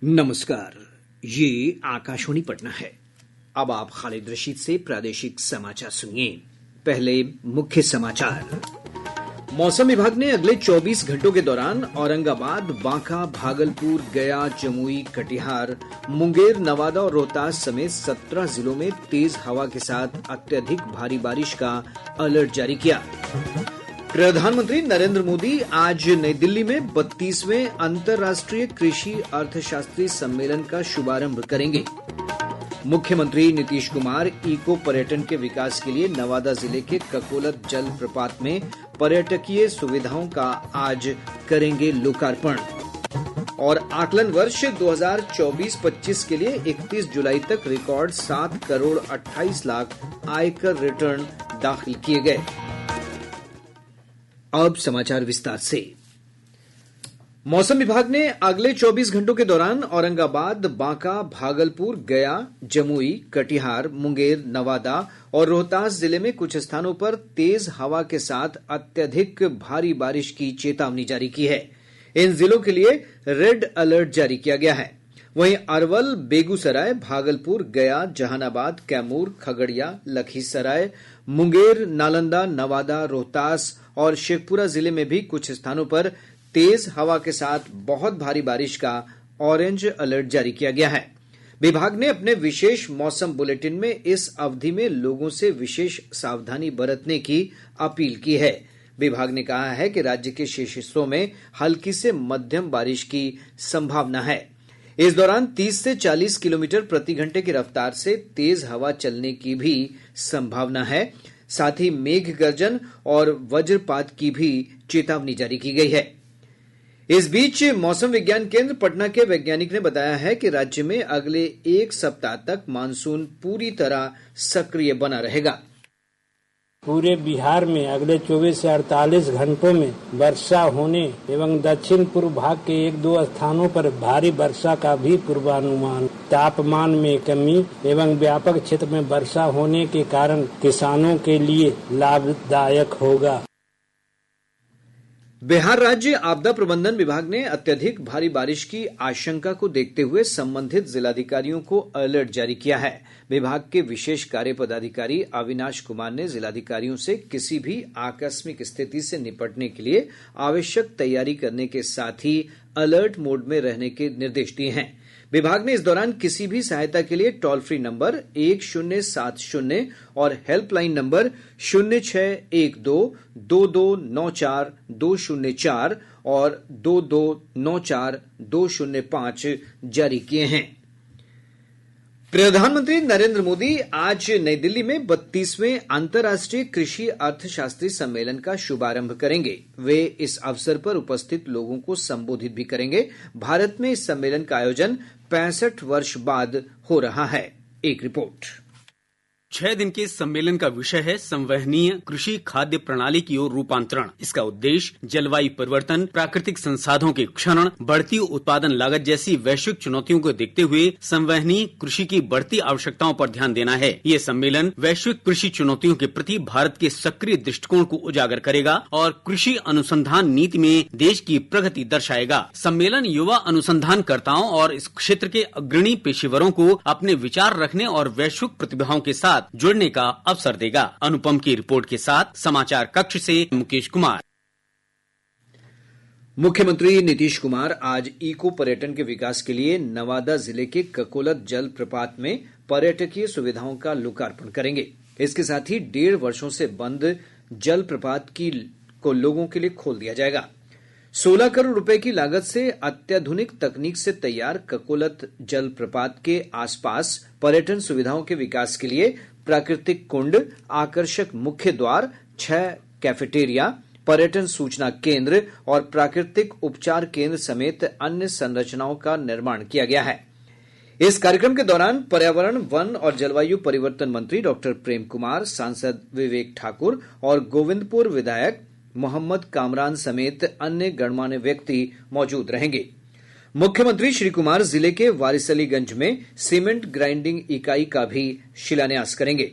नमस्कार, ये आकाशवाणी पटना है। अब आप खालिद रशीद से प्रादेशिक समाचार सुनिए। पहले मुख्य समाचार। मौसम विभाग ने अगले 24 घंटों के दौरान औरंगाबाद, बांका, भागलपुर, गया, जमुई, कटिहार, मुंगेर, नवादा और रोहतास समेत 17 जिलों में तेज हवा के साथ अत्यधिक भारी बारिश का अलर्ट जारी किया। प्रधानमंत्री नरेंद्र मोदी आज नई दिल्ली में 32वें अंतर्राष्ट्रीय कृषि अर्थशास्त्री सम्मेलन का शुभारंभ करेंगे। मुख्यमंत्री नीतीश कुमार इको पर्यटन के विकास के लिए नवादा जिले के ककोलत जल प्रपात में पर्यटकीय सुविधाओं का आज करेंगे लोकार्पण। और आकलन वर्ष 2024-25 के लिए 31 जुलाई तक रिकॉर्ड 7 करोड़ 28 लाख आयकर रिटर्न दाखिल किए गए। अब समाचार विस्तार से। मौसम विभाग ने अगले 24 घंटों के दौरान औरंगाबाद, बांका, भागलपुर, गया, जमुई, कटिहार, मुंगेर, नवादा और रोहतास जिले में कुछ स्थानों पर तेज हवा के साथ अत्यधिक भारी बारिश की चेतावनी जारी की है। इन जिलों के लिए रेड अलर्ट जारी किया गया है। वहीं अरवल, बेगूसराय, भागलपुर, गया, जहानाबाद, कैमूर, खगड़िया, लखीसराय, मुंगेर, नालंदा, नवादा, रोहतास और शेखपुरा जिले में भी कुछ स्थानों पर तेज हवा के साथ बहुत भारी बारिश का ऑरेंज अलर्ट जारी किया गया है। विभाग ने अपने विशेष मौसम बुलेटिन में इस अवधि में लोगों से विशेष सावधानी बरतने की अपील की है। विभाग ने कहा है कि राज्य के शेष हिस्सों में हल्की से मध्यम बारिश की संभावना है। इस दौरान 30 से 40 किलोमीटर प्रति घंटे की रफ्तार से तेज हवा चलने की भी संभावना है। साथ ही मेघ गर्जन और वज्रपात की भी चेतावनी जारी की गई है। इस बीच मौसम विज्ञान केंद्र पटना के वैज्ञानिक ने बताया है कि राज्य में अगले एक सप्ताह तक मानसून पूरी तरह सक्रिय बना रहेगा। पूरे बिहार में अगले 24 से 48 घंटों में वर्षा होने एवं दक्षिण पूर्व भाग के 1-2 स्थानों पर भारी वर्षा का भी पूर्वानुमान। तापमान में कमी एवं व्यापक क्षेत्र में वर्षा होने के कारण किसानों के लिए लाभदायक होगा। बिहार राज्य आपदा प्रबंधन विभाग ने अत्यधिक भारी बारिश की आशंका को देखते हुए संबंधित जिलाधिकारियों को अलर्ट जारी किया है। विभाग के विशेष कार्य पदाधिकारी अविनाश कुमार ने जिलाधिकारियों से किसी भी आकस्मिक स्थिति से निपटने के लिए आवश्यक तैयारी करने के साथ ही अलर्ट मोड में रहने के निर्देश दिए हैं। विभाग ने इस दौरान किसी भी सहायता के लिए टोल फ्री नंबर 1070 और हेल्पलाइन नंबर 06122294-204 और 2294-205 जारी किए हैं। प्रधानमंत्री नरेंद्र मोदी आज नई दिल्ली में 32वें अंतर्राष्ट्रीय कृषि अर्थशास्त्री सम्मेलन का शुभारंभ करेंगे। वे इस अवसर पर उपस्थित लोगों को संबोधित भी करेंगे। भारत में इस सम्मेलन का आयोजन 65 वर्ष बाद हो रहा है। एक रिपोर्ट। 6 दिन के इस सम्मेलन का विषय है संवहनीय कृषि खाद्य प्रणाली की ओर रूपांतरण। इसका उद्देश्य जलवायु परिवर्तन, प्राकृतिक संसाधनों के क्षरण, बढ़ती उत्पादन लागत जैसी वैश्विक चुनौतियों को देखते हुए संवहनीय कृषि की बढ़ती आवश्यकताओं पर ध्यान देना है। ये सम्मेलन वैश्विक कृषि चुनौतियों के प्रति भारत के सक्रिय दृष्टिकोण को उजागर करेगा और कृषि अनुसंधान नीति में देश की प्रगति दर्शाएगा। सम्मेलन युवा अनुसंधानकर्ताओं और इस क्षेत्र के अग्रणी पेशेवरों को अपने विचार रखने और वैश्विक प्रतिभाओं के साथ जुड़ने का अवसर देगा। अनुपम की रिपोर्ट के साथ समाचार कक्ष से मुकेश कुमार। मुख्यमंत्री नीतीश कुमार आज इको पर्यटन के विकास के लिए नवादा जिले के ककोलत जल प्रपात में पर्यटकीय सुविधाओं का लोकार्पण करेंगे। इसके साथ ही 1.5 वर्षों से बंद जल प्रपात को लोगों के लिए खोल दिया जाएगा। 16 करोड़ रुपए की लागत से अत्याधुनिक तकनीक से तैयार ककोलत जल प्रपात के आसपास पर्यटन सुविधाओं के विकास के लिए प्राकृतिक कुंड, आकर्षक मुख्य द्वार, 6 कैफेटेरिया, पर्यटन सूचना केंद्र और प्राकृतिक उपचार केंद्र समेत अन्य संरचनाओं का निर्माण किया गया है। इस कार्यक्रम के दौरान पर्यावरण, वन और जलवायु परिवर्तन मंत्री डॉक्टर प्रेम कुमार, सांसद विवेक ठाकुर और गोविंदपुर विधायक मोहम्मद कामरान समेत अन्य गणमान्य व्यक्ति मौजूद रहेंगे। मुख्यमंत्री श्री कुमार जिले के वारिसलीगंज में सीमेंट ग्राइंडिंग इकाई का भी शिलान्यास करेंगे।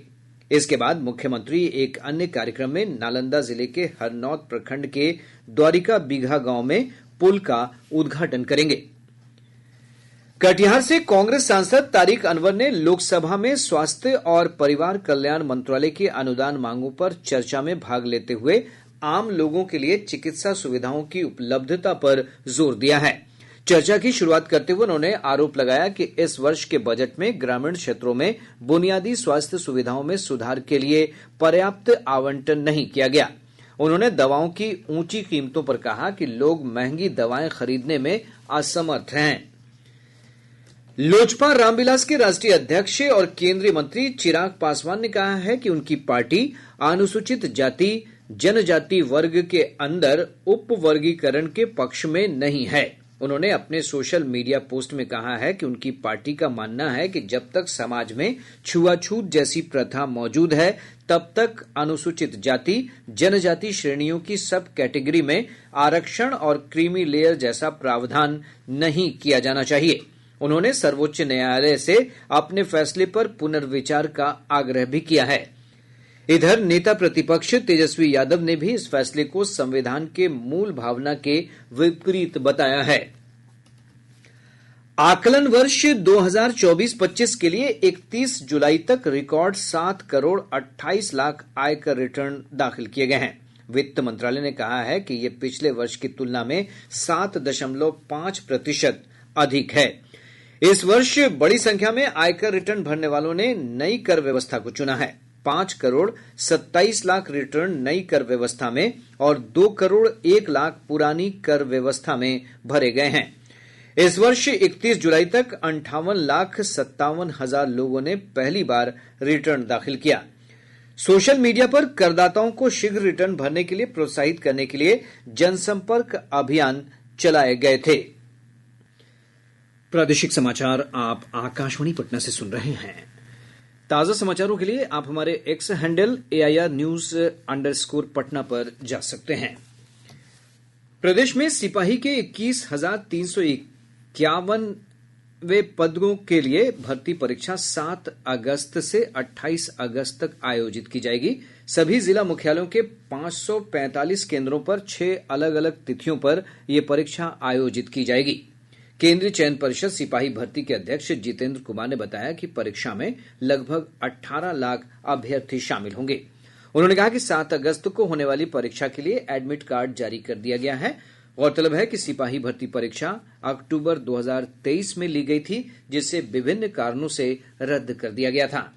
इसके बाद मुख्यमंत्री एक अन्य कार्यक्रम में नालंदा जिले के हरनौत प्रखंड के द्वारिका बीघा गांव में पुल का उद्घाटन करेंगे। कटिहार से कांग्रेस सांसद तारिक अनवर ने लोकसभा में स्वास्थ्य और परिवार कल्याण मंत्रालय की अनुदान मांगों पर चर्चा में भाग लेते हुए आम लोगों के लिए चिकित्सा सुविधाओं की उपलब्धता पर जोर दिया है। चर्चा की शुरुआत करते हुए उन्होंने आरोप लगाया कि इस वर्ष के बजट में ग्रामीण क्षेत्रों में बुनियादी स्वास्थ्य सुविधाओं में सुधार के लिए पर्याप्त आवंटन नहीं किया गया। उन्होंने दवाओं की ऊंची कीमतों पर कहा कि लोग महंगी दवाएं खरीदने में असमर्थ हैं। लोजपा रामविलास के राष्ट्रीय अध्यक्ष और केंद्रीय मंत्री चिराग पासवान ने कहा है कि उनकी पार्टी अनुसूचित जाति जनजाति वर्ग के अंदर उपवर्गीकरण के पक्ष में नहीं है। उन्होंने अपने सोशल मीडिया पोस्ट में कहा है कि उनकी पार्टी का मानना है कि जब तक समाज में छुआछूत जैसी प्रथा मौजूद है तब तक अनुसूचित जाति जनजाति श्रेणियों की सब कैटेगरी में आरक्षण और क्रीमी लेयर जैसा प्रावधान नहीं किया जाना चाहिए। उन्होंने सर्वोच्च न्यायालय से अपने फैसले पर पुनर्विचार का आग्रह भी किया है। इधर नेता प्रतिपक्ष तेजस्वी यादव ने भी इस फैसले को संविधान के मूल भावना के विपरीत बताया है। आकलन वर्ष 2024-25 के लिए 31 जुलाई तक रिकॉर्ड 7 करोड़ 28 लाख आयकर रिटर्न दाखिल किए गए हैं। वित्त मंत्रालय ने कहा है कि यह पिछले वर्ष की तुलना में 7.5% अधिक है। इस वर्ष बड़ी संख्या में आयकर रिटर्न भरने वालों ने नई कर व्यवस्था को चुना है। 5 करोड़ 27 लाख रिटर्न नई कर व्यवस्था में और 2 करोड़ 1 लाख पुरानी कर व्यवस्था में भरे गए हैं। इस वर्ष 31 जुलाई तक 58,57,000 लोगों ने पहली बार रिटर्न दाखिल किया। सोशल मीडिया पर करदाताओं को शीघ्र रिटर्न भरने के लिए प्रोत्साहित करने के लिए जनसंपर्क अभियान चलाए गए थे। प्रादेशिक समाचार आप आकाशवाणी पटना से सुन रहे हैं। ताजा समाचारों के लिए आप हमारे एक्स हैंडल AIR_News_ पटना पर जा सकते हैं। प्रदेश में सिपाही के 21,351वें पदों के लिए भर्ती परीक्षा 7 अगस्त से 28 अगस्त तक आयोजित की जाएगी। सभी जिला मुख्यालयों के 545 केंद्रों पर 6 अलग अलग तिथियों पर यह परीक्षा आयोजित की जाएगी। केंद्रीय चयन परिषद सिपाही भर्ती के अध्यक्ष जितेंद्र कुमार ने बताया कि परीक्षा में लगभग 18 लाख अभ्यर्थी शामिल होंगे। उन्होंने कहा कि 7 अगस्त को होने वाली परीक्षा के लिए एडमिट कार्ड जारी कर दिया गया है। गौरतलब है कि सिपाही भर्ती परीक्षा अक्टूबर 2023 में ली गई थी, जिसे विभिन्न कारणों से रद्द कर दिया गया था।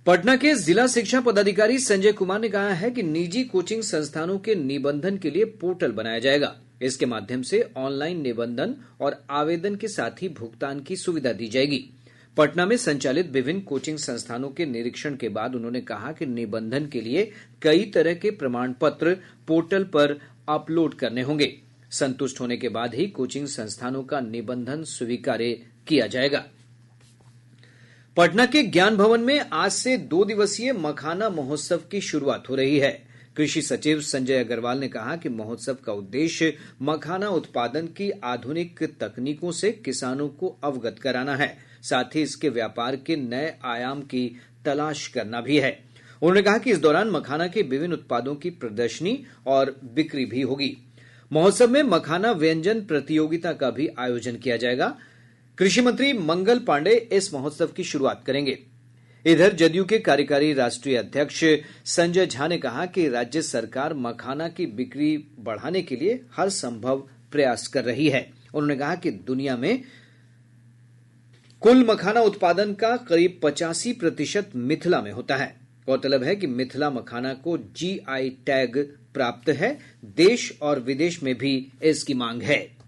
पटना के जिला शिक्षा पदाधिकारी संजय कुमार ने कहा है कि निजी कोचिंग संस्थानों के निबंधन के लिए पोर्टल बनाया जाएगा। इसके माध्यम से ऑनलाइन निबंधन और आवेदन के साथ ही भुगतान की सुविधा दी जाएगी। पटना में संचालित विभिन्न कोचिंग संस्थानों के निरीक्षण के बाद उन्होंने कहा कि निबंधन के लिए कई तरह के प्रमाण पत्र पोर्टल पर अपलोड करने होंगे। संतुष्ट होने के बाद ही कोचिंग संस्थानों का निबंधन स्वीकार्य किया जाएगा। पटना के ज्ञान भवन में आज से 2 दिवसीय मखाना महोत्सव की शुरुआत हो रही है। कृषि सचिव संजय अग्रवाल ने कहा कि महोत्सव का उद्देश्य मखाना उत्पादन की आधुनिक तकनीकों से किसानों को अवगत कराना है, साथ ही इसके व्यापार के नए आयाम की तलाश करना भी है। उन्होंने कहा कि इस दौरान मखाना के विभिन्न उत्पादों की प्रदर्शनी और बिक्री भी होगी। महोत्सव में मखाना व्यंजन प्रतियोगिता का भी आयोजन किया जाएगा। कृषि मंत्री मंगल पांडे इस महोत्सव की शुरुआत करेंगे। इधर जदयू के कार्यकारी राष्ट्रीय अध्यक्ष संजय झा ने कहा कि राज्य सरकार मखाना की बिक्री बढ़ाने के लिए हर संभव प्रयास कर रही है। उन्होंने कहा कि दुनिया में कुल मखाना उत्पादन का करीब 85% मिथिला में होता है। गौरतलब है कि मिथिला मखाना को GI टैग प्राप्त है। देश और विदेश में भी इसकी मांग है।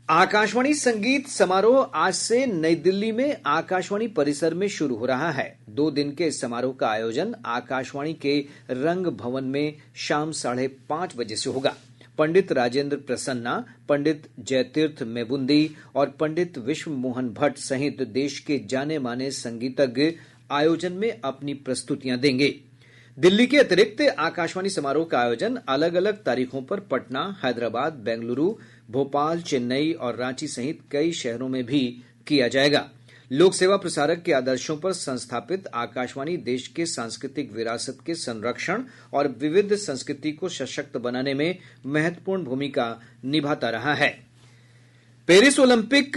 आकाशवाणी संगीत समारोह आज से नई दिल्ली में आकाशवाणी परिसर में शुरू हो रहा है। 2 दिन के इस समारोह का आयोजन आकाशवाणी के रंग भवन में शाम 5:30 बजे से होगा। पंडित राजेंद्र प्रसन्ना, पंडित जयतीर्थ मेबुंदी और पंडित विश्व मोहन भट्ट सहित देश के जाने माने संगीतज्ञ आयोजन में अपनी प्रस्तुतियां देंगे। दिल्ली के अतिरिक्त आकाशवाणी समारोह का आयोजन अलग अलग तारीखों पर पटना, हैदराबाद, बेंगलुरु, भोपाल, चेन्नई और रांची सहित कई शहरों में भी किया जाएगा। लोक सेवा प्रसारक के आदर्शों पर संस्थापित आकाशवाणी देश के सांस्कृतिक विरासत के संरक्षण और विविध संस्कृति को सशक्त बनाने में महत्वपूर्ण भूमिका निभाता रहा है। पेरिस ओलंपिक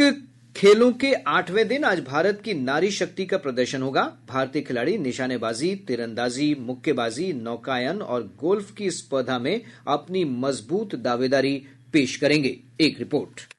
खेलों के 8वें दिन आज भारत की नारी शक्ति का प्रदर्शन होगा। भारतीय खिलाड़ी निशानेबाजी, तीरंदाजी, मुक्केबाजी, नौकायन और गोल्फ की स्पर्धा में अपनी मजबूत दावेदारी पेश करेंगे। एक रिपोर्ट।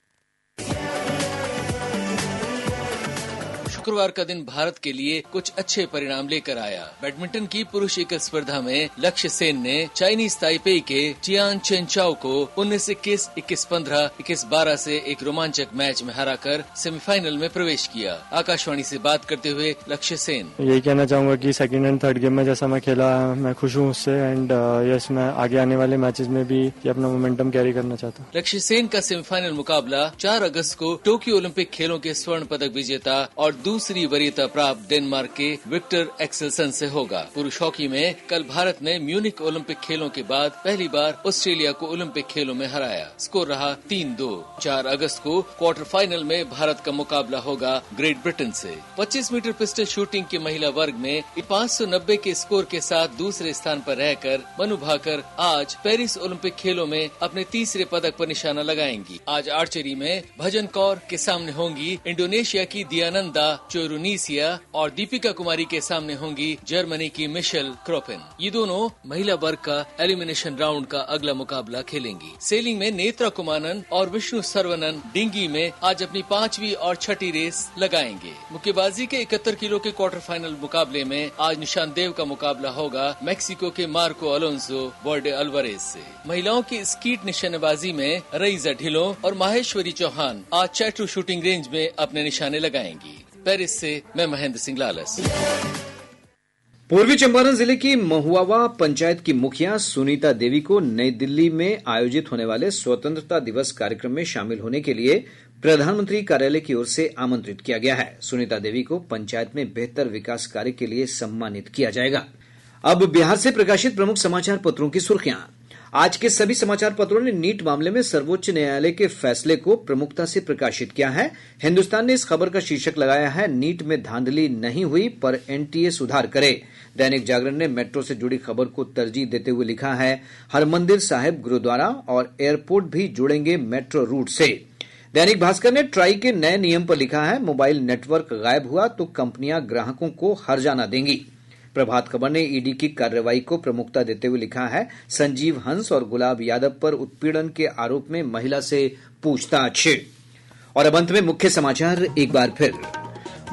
शुक्रवार का दिन भारत के लिए कुछ अच्छे परिणाम लेकर आया। बैडमिंटन की पुरुष एकल स्पर्धा में लक्ष्य सेन ने चाइनीज ताइपेई के चियान चेनचाओ को 19-21, 21-15, 21-12 से एक रोमांचक मैच में हराकर सेमीफाइनल में प्रवेश किया। आकाशवाणी से बात करते हुए लक्ष्य सेन, यही कहना चाहूंगा कि सेकंड एंड थर्ड गेम में जैसा मैं खेला मैं खुश हूँ उससे एंड यस मैं आगे आने वाले मैचेस में भी अपना मोमेंटम कैरी करना चाहता हूँ। लक्ष्य सेन का सेमीफाइनल मुकाबला 4 अगस्त को टोक्यो ओलंपिक खेलों के स्वर्ण पदक विजेता और दूसरी वरीयता प्राप्त डेनमार्क के विक्टर एक्सेलसन से होगा। पुरुष हॉकी में कल भारत ने म्यूनिक ओलंपिक खेलों के बाद पहली बार ऑस्ट्रेलिया को ओलंपिक खेलों में हराया। स्कोर रहा 3-2। 4 अगस्त को क्वार्टर फाइनल में भारत का मुकाबला होगा ग्रेट ब्रिटेन से। 25 मीटर पिस्टल शूटिंग के महिला वर्ग में 590 के स्कोर के साथ दूसरे स्थान पर रहकर मनु भाकर आज पेरिस ओलंपिक खेलों में अपने तीसरे पदक पर निशाना लगाएंगी। आज आर्चरी में भजन कौर के सामने होंगी इंडोनेशिया की दियानंदा चोरुनीसिया और दीपिका कुमारी के सामने होंगी जर्मनी की मिशेल क्रोपेन। ये दोनों महिला वर्ग का एलिमिनेशन राउंड का अगला मुकाबला खेलेंगी। सेलिंग में नेत्रा कुमानन और विष्णु सर्वनन डिंगी में आज अपनी 5वीं और 6ठी रेस लगाएंगे। मुक्केबाजी के 71 किलो के क्वार्टर फाइनल मुकाबले में आज निशान देव का मुकाबला होगा मैक्सिको के मार्को अलोंसो बर्डे अल्वारेज से। महिलाओं की स्कीट निशानेबाजी में रईजा ढिलो और माहेश्वरी चौहान आज चैट्रू शूटिंग रेंज में अपने निशाने लगाएंगी। पेरिस से मैं महेंद्र सिंह लालस। पूर्वी चंपारण जिले की महुआवा पंचायत की मुखिया सुनीता देवी को नई दिल्ली में आयोजित होने वाले स्वतंत्रता दिवस कार्यक्रम में शामिल होने के लिए प्रधानमंत्री कार्यालय की ओर से आमंत्रित किया गया है। सुनीता देवी को पंचायत में बेहतर विकास कार्य के लिए सम्मानित किया जाएगा। अब बिहार से प्रकाशित प्रमुख समाचार पत्रों की सुर्खियां। आज के सभी समाचार पत्रों ने नीट मामले में सर्वोच्च न्यायालय के फैसले को प्रमुखता से प्रकाशित किया है। हिन्दुस्तान ने इस खबर का शीर्षक लगाया है, नीट में धांधली नहीं हुई पर एनटीए सुधार करे। दैनिक जागरण ने मेट्रो से जुड़ी खबर को तरजीह देते हुए लिखा है, हरमंदिर साहिब, गुरुद्वारा और एयरपोर्ट भी जुड़ेंगे मेट्रो रूट से। दैनिक भास्कर ने ट्राई के नए नियम पर लिखा है, मोबाइल नेटवर्क गायब हुआ तो कंपनियां ग्राहकों को हर्जाना देंगी। प्रभात खबर ने ईडी की कार्रवाई को प्रमुखता देते हुए लिखा है, संजीव हंस और गुलाब यादव पर उत्पीड़न के आरोप में महिला से पूछताछ। और अब अंत में मुख्य समाचार एक बार फिर।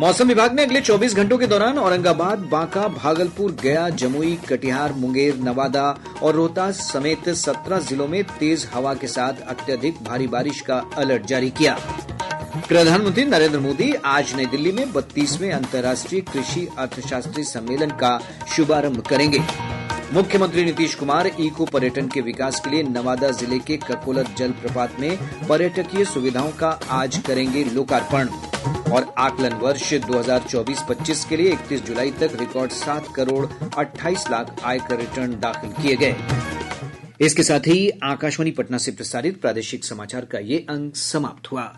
मौसम विभाग ने अगले 24 घंटों के दौरान औरंगाबाद, बांका, भागलपुर, गया, जमुई, कटिहार, मुंगेर, नवादा और रोहतास समेत 17 जिलों में तेज हवा के साथ अत्यधिक भारी बारिश का अलर्ट जारी किया। प्रधानमंत्री नरेंद्र मोदी आज नई दिल्ली में 32वें अंतर्राष्ट्रीय कृषि अर्थशास्त्री सम्मेलन का शुभारंभ करेंगे। मुख्यमंत्री नीतीश कुमार इको पर्यटन के विकास के लिए नवादा जिले के ककोलत जलप्रपात में पर्यटकीय सुविधाओं का आज करेंगे लोकार्पण। और आकलन वर्ष 2024-25 के लिए 31 जुलाई तक रिकॉर्ड 7 करोड़ 28 लाख आयकर रिटर्न दाखिल किए गए। इसके साथ ही आकाशवाणी पटना से प्रसारित प्रादेशिक समाचार का ये अंक समाप्त हुआ।